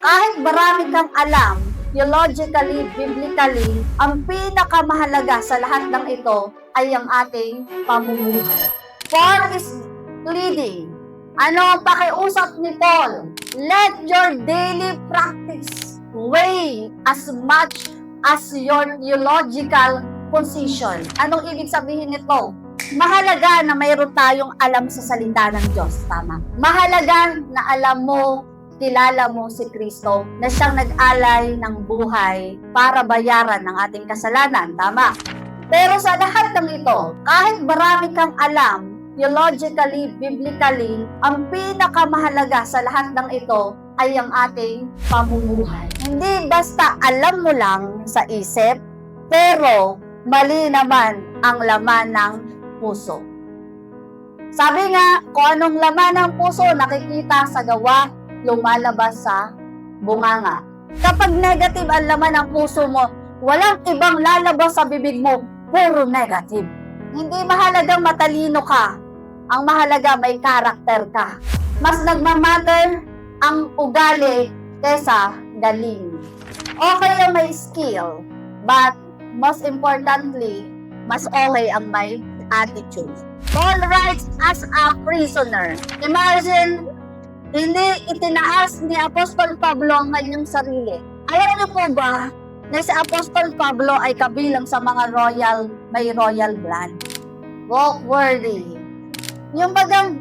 Kahit marami kang alam, theologically, biblically, ang pinakamahalaga sa lahat ng ito ay ang ating pamumuhay. Paul is pleading. Ano ang pakiusap ni Paul? Let your daily practice weigh as much as your theological position. Anong ibig sabihin nito? Mahalaga na mayroon tayong alam sa salita ng Diyos. Tama. Mahalaga na alam mo, kilala mo si Kristo na siyang nag-alay ng buhay para bayaran ng ating kasalanan. Tama. Pero sa lahat ng ito, kahit marami kang alam, theologically, biblically, ang pinakamahalaga sa lahat ng ito ay ang ating pamumuhay. Hindi basta alam mo lang sa isip, pero mali naman ang laman ng puso. Sabi nga, kung anong laman ng puso nakikita sa gawa, lumalabas sa bunganga. Kapag negative ang laman ng puso mo, walang ibang lalabas sa bibig mo, puro negative. Hindi mahalagang matalino ka. Ang mahalaga may karakter ka. Mas nagmamatter ang ugali kesa galing. Okay ang may skill, but most importantly, mas okay ang may attitude. Paul writes as a prisoner. Imagine, hindi itinaas ni Apostol Pablo ang kanyang sarili. Alam niyo po ba na si Apostol Pablo ay kabilang sa mga may royal blood? Walk worthy. Yung bagang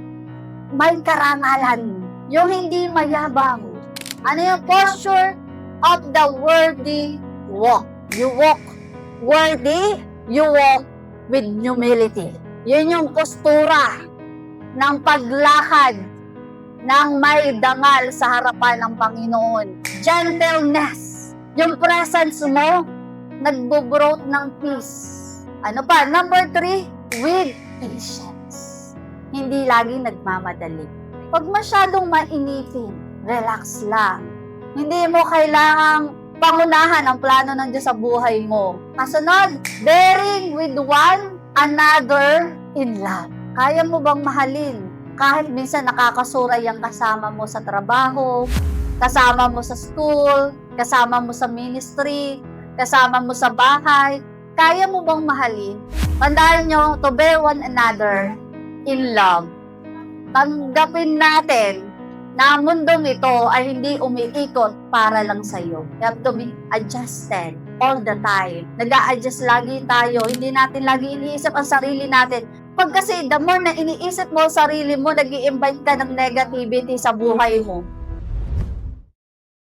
may karangalan. Yung hindi mayabang. Ano yung posture of the worthy walk? You walk worthy, you walk with humility. Yun yung postura ng paglakad ng may dangal sa harapan ng Panginoon. Gentleness. Yung presence mo, nagbo-growth ng peace. Ano pa? Number 3, with patience. Hindi lagi nagmamadali. Pag masyadong mainitin, relax lang. Hindi mo kailangang pangunahan ang plano ng Diyos sa buhay mo. Kasunod, bearing with one another in love. Kaya mo bang mahalin? Kahit minsan nakakasuray ang kasama mo sa trabaho, kasama mo sa school, kasama mo sa ministry, kasama mo sa bahay, kaya mo bang mahalin? Tandaan nyo, to bear one another in love. Tanggapin natin na ang mundong ito ay hindi umiikot para lang sa'yo. You have to be adjusted all the time. Nag-a-adjust lagi tayo. Hindi natin lagi iniisip ang sarili natin. Pag kasi the more na iniisip mo ang sarili mo, nag-i-invite ka ng negativity sa buhay mo.